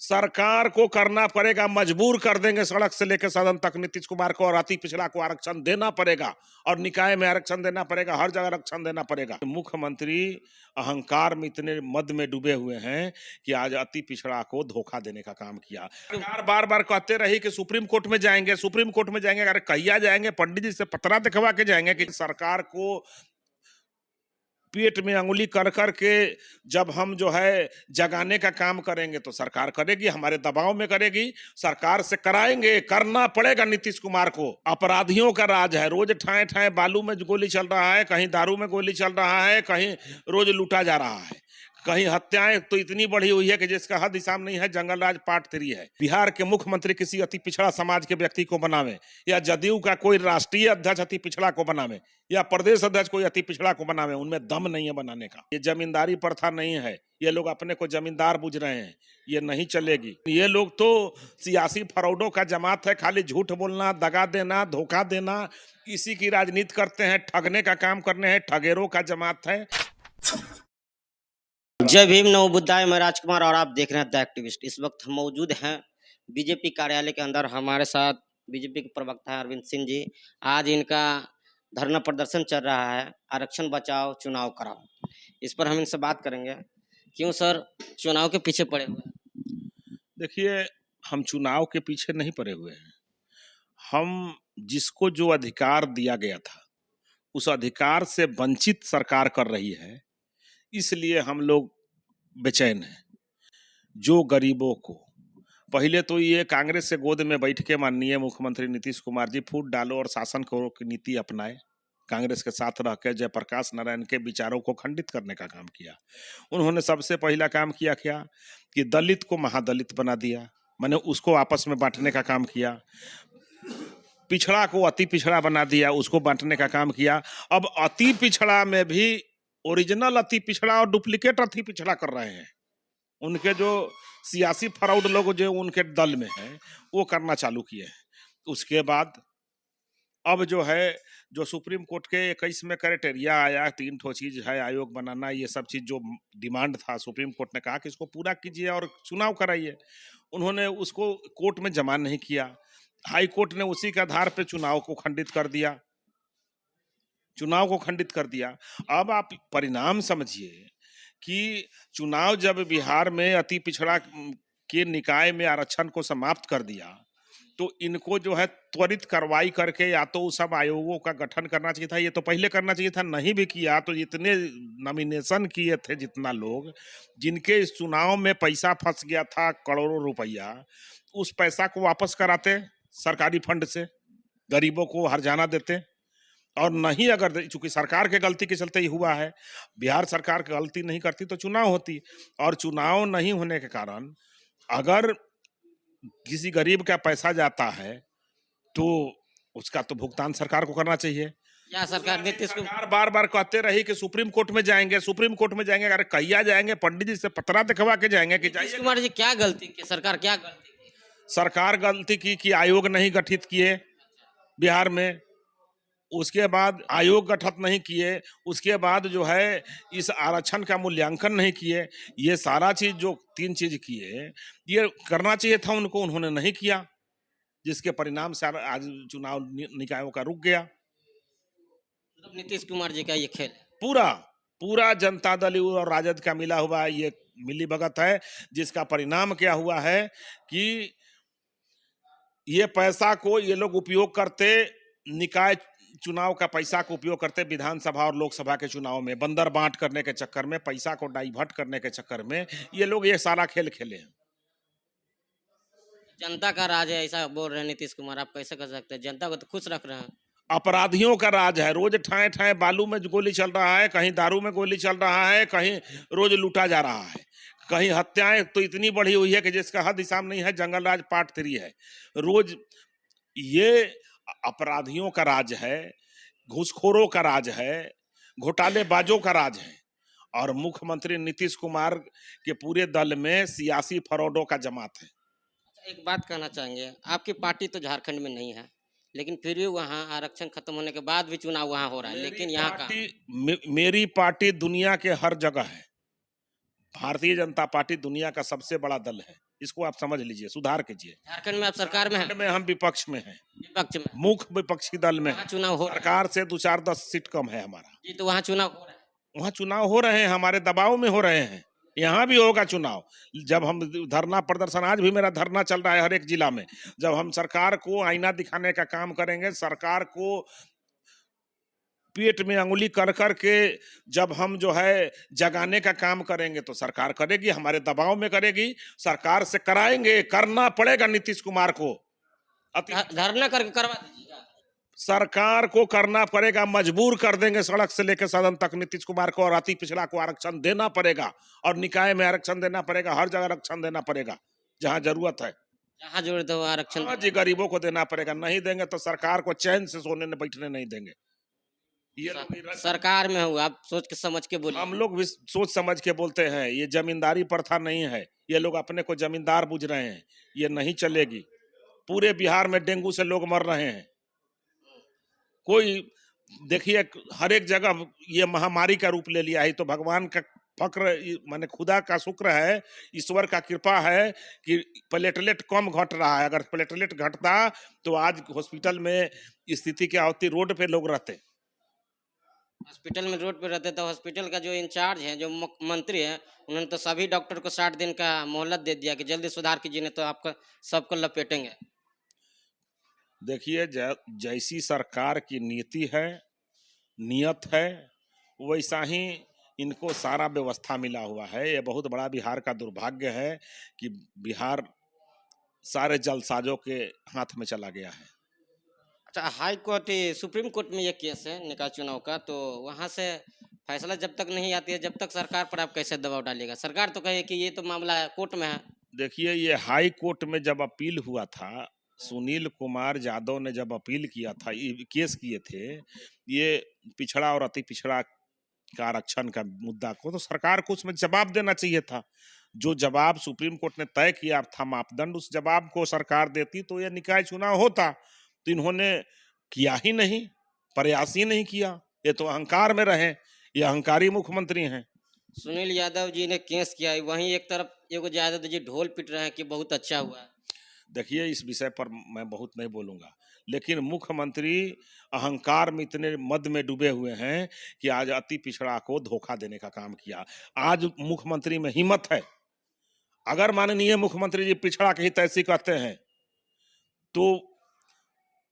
सरकार को करना पड़ेगा, मजबूर कर देंगे सड़क से लेकर सदन तक नीतीश कुमार को, और अति पिछड़ा को आरक्षण देना पड़ेगा, और निकाय में आरक्षण देना पड़ेगा, हर जगह आरक्षण देना पड़ेगा। मुख्यमंत्री अहंकार में इतने मद में डूबे हुए हैं कि आज अति पिछड़ा को धोखा देने का काम किया। सरकार बार बार कहते रही कि सुप्रीम कोर्ट में जाएंगे, सुप्रीम कोर्ट में जाएंगे। अरे कहिया जाएंगे? पंडित जी से पतरा दिखवा के जाएंगे कि सरकार को पेट में अंगुली कर कर के जब हम जो है जगाने का काम करेंगे तो सरकार करेगी, हमारे दबाव में करेगी, सरकार से कराएंगे, करना पड़ेगा नीतीश कुमार को। अपराधियों का राज है, रोज ठाए ठाए बालू में गोली चल रहा है, कहीं दारू में गोली चल रहा है, कहीं रोज लूटा जा रहा है, कहीं हत्याएं तो इतनी बढ़ी हुई है कि जिसका हद हिसाब नहीं है। जंगल राज पार्ट 3 है। बिहार के मुख्यमंत्री किसी अति पिछड़ा समाज के व्यक्ति को बनावे, या जदयू का कोई राष्ट्रीय अध्यक्ष अति पिछड़ा को बनावे, या प्रदेश अध्यक्ष कोई अति पिछड़ा को बनावे, उनमें दम नहीं है बनाने का। ये जमींदारी प्रथा नहीं है, ये लोग अपने को जमींदार बुझ रहे हैं, ये नहीं चलेगी। ये लोग तो सियासी फरौडों का जमात है, खाली झूठ बोलना, दगा देना, धोखा देना, इसी की राजनीति करते हैं, ठगने का काम करने हैं, ठगेरों का जमात है। जय भीम, नमो बुद्धाय। मैं राजकुमार और आप देख रहे हैं द एक्टिविस्ट। इस वक्त हम मौजूद हैं बीजेपी कार्यालय के अंदर। हमारे साथ बीजेपी के प्रवक्ता है अरविंद सिंह जी। आज इनका धरना प्रदर्शन चल रहा है, आरक्षण बचाओ चुनाव कराओ। इस पर हम इनसे बात करेंगे। क्यों सर चुनाव के पीछे पड़े हुए हैं? देखिए, हम चुनाव के पीछे नहीं पड़े हुए हैं। हम जिसको जो अधिकार दिया गया था उस अधिकार से वंचित सरकार कर रही है, इसलिए हम लोग बेचैन हैं। जो गरीबों को पहले तो ये कांग्रेस से गोद में बैठ के माननीय मुख्यमंत्री नीतीश कुमार जी फूट डालो और शासन करो की नीति अपनाए, कांग्रेस के साथ रह के जयप्रकाश नारायण के विचारों को खंडित करने का काम किया। उन्होंने सबसे पहला काम किया क्या कि दलित को महादलित बना दिया, मैंने उसको आपस में बांटने का काम किया। पिछड़ा को अति पिछड़ा बना दिया, उसको बांटने का काम किया। अब अति पिछड़ा में भी ओरिजिनल अति पिछड़ा और डुप्लीकेट अति पिछड़ा कर रहे हैं। उनके जो सियासी फरौड लोग जो उनके दल में हैं वो करना चालू किए हैं। उसके बाद अब जो है जो सुप्रीम कोर्ट के 21 में क्राइटेरिया आया, 3 ठो चीज है, आयोग बनाना, ये सब चीज जो डिमांड था, सुप्रीम कोर्ट ने कहा कि इसको पूरा कीजिए और चुनाव कराइए। उन्होंने उसको कोर्ट में जमा नहीं किया। हाई कोर्ट ने उसी के आधार पर चुनाव को खंडित कर दिया, चुनाव को खंडित कर दिया। अब आप परिणाम समझिए कि चुनाव जब बिहार में अति पिछड़ा के निकाय में आरक्षण को समाप्त कर दिया तो इनको जो है त्वरित कार्रवाई करके या तो उस सब आयोगों का गठन करना चाहिए था। ये तो पहले करना चाहिए था, नहीं भी किया तो इतने नॉमिनेशन किए थे जितना लोग, जिनके इस चुनाव में पैसा फंस गया था करोड़ों रुपया, उस पैसा को वापस कराते सरकारी फंड से, गरीबों को हर्जाना देते। और नहीं, अगर चूंकि सरकार के गलती के चलते ही हुआ है, बिहार सरकार की गलती नहीं करती तो चुनाव होती, और चुनाव नहीं होने के कारण अगर किसी गरीब का पैसा जाता है तो उसका तो भुगतान सरकार को करना चाहिए। क्या सरकार नीतीश सरकार बार बार कहते रही कि सुप्रीम कोर्ट में जाएंगे, सुप्रीम कोर्ट में जाएंगे। अरे कहिया जाएंगे? पंडित जी से पतरा दिखवा के जाएंगे कि नीतीश कुमार जी क्या गलती की? सरकार क्या गलती की? सरकार गलती की कि आयोग नहीं गठित किए बिहार में, उसके बाद आयोग गठित नहीं किए, उसके बाद जो है इस आरक्षण का मूल्यांकन नहीं किए। ये सारा चीज जो 3 चीज किए, ये करना चाहिए था उनको, उन्होंने नहीं किया, जिसके परिणाम से आज चुनाव निकायों का रुक गया। मतलब नीतीश कुमार जी का ये खेल है। पूरा जनता दल और राजद का मिला हुआ ये मिली भगत है, जिसका परिणाम क्या हुआ है कि ये पैसा को ये लोग उपयोग करते, निकाय चुनाव का पैसा को उपयोग करते विधानसभा और लोकसभा के चुनाव में, बंदर बांट करने के चक्कर में, पैसा को डाइवर्ट करने के चक्कर में ये लोग ये सारा खेल खेले हैं। जनता का राज है ऐसा बोल रहे हैं नीतीश कुमार, आप कैसे कर सकते हैं? जनता को तो खुश रख रहे हैं। अपराधियों का राज है, रोज ठाए ठाए बालू में गोली चल रहा है, कहीं दारू में गोली चल रहा है, कहीं रोज लूटा जा रहा है, कहीं हत्याएं तो इतनी बढ़ी हुई है कि जिसका हद हिसाब नहीं है। जंगल राज पार्ट 3 है। रोज ये अपराधियों का राज है, घूसखोरों का राज है, घोटालेबाजों का राज है, और मुख्यमंत्री नीतीश कुमार के पूरे दल में सियासी फरौडों का जमात है। एक बात कहना चाहेंगे, आपकी पार्टी तो झारखंड में नहीं है, लेकिन फिर भी वहाँ आरक्षण खत्म होने के बाद भी चुनाव वहाँ हो रहा है, लेकिन यहाँ का मेरी पार्टी दुनिया के हर जगह है। भारतीय जनता पार्टी दुनिया का सबसे बड़ा दल है। इसको आप समझ लीजिए, सुधार कीजिए। झारखंड में आप सरकार में हैं, में हम विपक्ष में हैं, विपक्ष में, मुख्य विपक्षी दल में वहाँ हैं। चुनाव हो रहा है। सरकार से 2-4-10 सीट कम है हमारा। जी, तो वहाँ चुनाव हो रहा है। वहाँ चुनाव हो रहे हैं, हमारे दबाव में हो रहे हैं। यहाँ भी होगा चुनाव। जब हम धरना प्रदर्शन, आज भी मेरा धरना चल रहा है हर एक जिला में। जब हम सरकार को आईना दिखाने का काम करेंगे, सरकार को पेट में अंगुली कर कर के जब हम जो है जगाने का काम करेंगे, तो सरकार करेगी, हमारे दबाव में करेगी। सरकार से कराएंगे, करना पड़ेगा नीतीश कुमार को। धरना करके करवा दीजिएगा। सरकार को करना पड़ेगा, मजबूर कर देंगे सड़क से लेकर सदन तक नीतीश कुमार को, और अति पिछड़ा को आरक्षण देना पड़ेगा, और निकाय में आरक्षण देना पड़ेगा, हर जगह आरक्षण देना पड़ेगा जहां जरूरत है। जहाँ जरूरत हो आरक्षण। हाँ जी, गरीबों को देना पड़ेगा। नहीं देंगे तो सरकार को चैन से सोने ने बैठने नहीं देंगे। ये सरकार में हो, आप सोच के समझ के बोलिए। हम लोग भी सोच समझ के बोलते हैं। ये जमींदारी प्रथा नहीं है, ये लोग अपने को जमींदार बुझ रहे हैं, ये नहीं चलेगी। पूरे बिहार में डेंगू से लोग मर रहे हैं। कोई देखिए, हर एक जगह ये महामारी का रूप ले लिया है। तो भगवान का फक्र, माने खुदा का शुक्र है, ईश्वर का कृपा है कि प्लेटलेट कम घट रहा है। अगर प्लेटलेट घटता तो आज हॉस्पिटल में स्थिति क्या होती, रोड पे लोग रहते। हॉस्पिटल में रोड पे रहते तो हॉस्पिटल का जो इंचार्ज है, जो मंत्री है, उन्होंने तो सभी डॉक्टर को 60 दिन का मोहलत दे दिया कि जल्दी सुधार कीजिए, नहीं तो आपका सबको लपेटेंगे। देखिए, जैसी सरकार की नीति है, नियत है, वैसा ही इनको सारा व्यवस्था मिला हुआ है। ये बहुत बड़ा बिहार का दुर्भाग्य है कि बिहार सारे जलसाजों के हाथ में चला गया है। अच्छा, हाई कोर्ट, सुप्रीम कोर्ट में ये केस है निकाय चुनाव का, तो वहां से फैसला जब तक नहीं आती है, जब तक सरकार पर आप कैसे दबाव डालिएगा? सरकार तो कहे कि ये तो मामला कोर्ट में है। देखिए, ये हाई कोर्ट में जब अपील हुआ था, सुनील कुमार यादव ने जब अपील किया था, ये केस किए थे, ये पिछड़ा और अति पिछड़ा का आरक्षण का मुद्दा को, तो सरकार को उसमें जवाब देना चाहिए था। जो जवाब सुप्रीम कोर्ट ने तय किया था मापदंड, उस जवाब को सरकार देती तो यह निकाय चुनाव होता। तो इन्होंने किया ही नहीं, प्रयास ही नहीं किया। ये तो अहंकार में रहे, ये अहंकारी मुख्यमंत्री हैं। सुनील यादव जी ने केस किया, वहीं एक तरफ एगो यादव जी ढोल पिट रहे हैं कि बहुत अच्छा हुआ। देखिए, इस विषय पर मैं बहुत नहीं बोलूंगा, लेकिन मुख्यमंत्री अहंकार में इतने मद में डूबे हुए हैं कि आज अति पिछड़ा को धोखा देने का काम किया। आज मुख्यमंत्री में हिम्मत है। अगर माननीय मुख्यमंत्री जी पिछड़ा के हित ऐसी कहते हैं, तो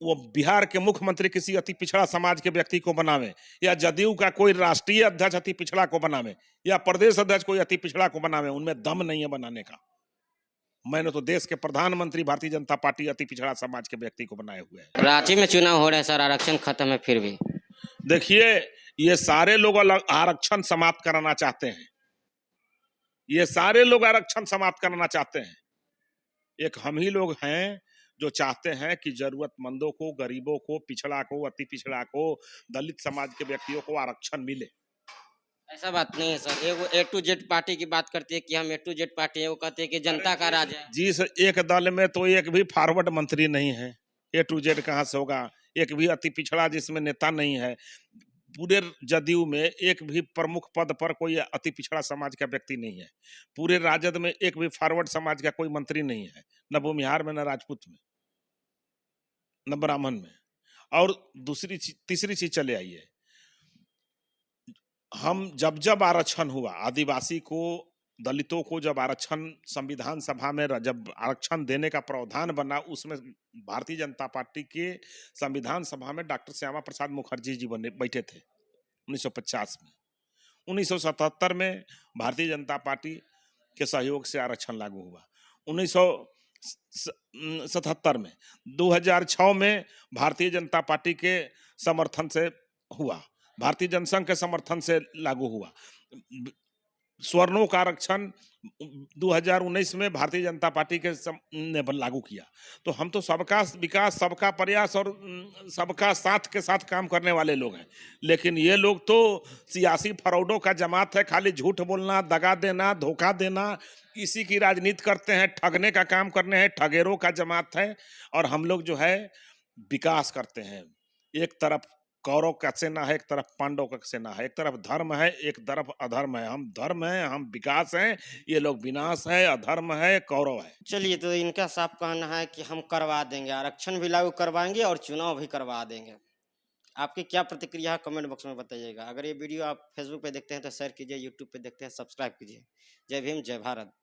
वो बिहार के मुख्यमंत्री किसी अति पिछड़ा समाज के व्यक्ति को बनावे, या जदयू का कोई राष्ट्रीय अध्यक्ष अति पिछड़ा को बनावे, या प्रदेश अध्यक्ष कोई अति पिछड़ा को बनावे, उनमें दम नहीं है बनाने का। मैंने तो देश के प्रधानमंत्री भारतीय जनता पार्टी अति पिछड़ा समाज के व्यक्ति को बनाए हुए हैं। रांची में चुनाव हो रहे हैं सर, आरक्षण खत्म है फिर भी। देखिए, ये सारे लोग आरक्षण समाप्त कराना चाहते हैं। ये सारे लोग आरक्षण समाप्त कराना चाहते हैं। एक हम ही लोग हैं जो चाहते हैं कि जरूरतमंदों को, गरीबों को, पिछड़ा को, अति पिछड़ा को, दलित समाज के व्यक्तियों को आरक्षण मिले। ऐसा बात नहीं है सर। एगो A to Z पार्टी की बात करती है कि हम A to Z पार्टी है, वो कहते हैं कि जनता का राज है। जिस एक दल में तो एक भी फॉरवर्ड मंत्री नहीं है। A to Z कहाँ से होगा? एक भी अति पिछड़ा जिसमें नेता नहीं है। पूरे जदयू में एक भी प्रमुख पद पर कोई अति पिछड़ा समाज का व्यक्ति नहीं है। पूरे राजद में एक भी फॉरवर्ड समाज का कोई मंत्री नहीं है, न भूमिहार में, न राजपूत में, न ब्राह्मण में। और तीसरी चीज चले आइए, हम जब आरक्षण हुआ, आदिवासी को, दलितों को जब आरक्षण संविधान सभा में जब आरक्षण देने का प्रावधान बना, उसमें भारतीय जनता पार्टी के संविधान सभा में डॉक्टर श्यामा प्रसाद मुखर्जी जी बैठे थे 1950 में। 1977 में भारतीय जनता पार्टी के सहयोग से आरक्षण लागू हुआ। 1977 में, 2006 में भारतीय जनता पार्टी के समर्थन से हुआ, भारतीय जनसंघ के समर्थन से लागू हुआ। स्वर्णों का आरक्षण 2019 में भारतीय जनता पार्टी के ने लागू किया। तो हम तो सबका विकास, सबका प्रयास और सबका साथ के साथ काम करने वाले लोग हैं। लेकिन ये लोग तो सियासी फरौडों का जमात है, खाली झूठ बोलना, दगा देना, धोखा देना, इसी की राजनीति करते हैं, ठगने का काम करने हैं, ठगेरों का जमात है। और हम लोग जो है विकास करते हैं। एक तरफ कौरव का सेना है, एक तरफ पांडव का सेना है, एक तरफ धर्म है, एक तरफ अधर्म है। हम धर्म हैं, हम विकास हैं, ये लोग विनाश है, अधर्म है, कौरव है। चलिए, तो इनका साफ कहना है कि हम करवा देंगे, आरक्षण भी लागू करवाएंगे और चुनाव भी करवा देंगे। आपकी क्या प्रतिक्रिया है कमेंट बॉक्स में बताइएगा। अगर ये वीडियो आप फेसबुक पे देखते हैं तो शेयर कीजिए, यूट्यूब पे देखते हैं सब्सक्राइब कीजिए। जय भीम, जय भारत।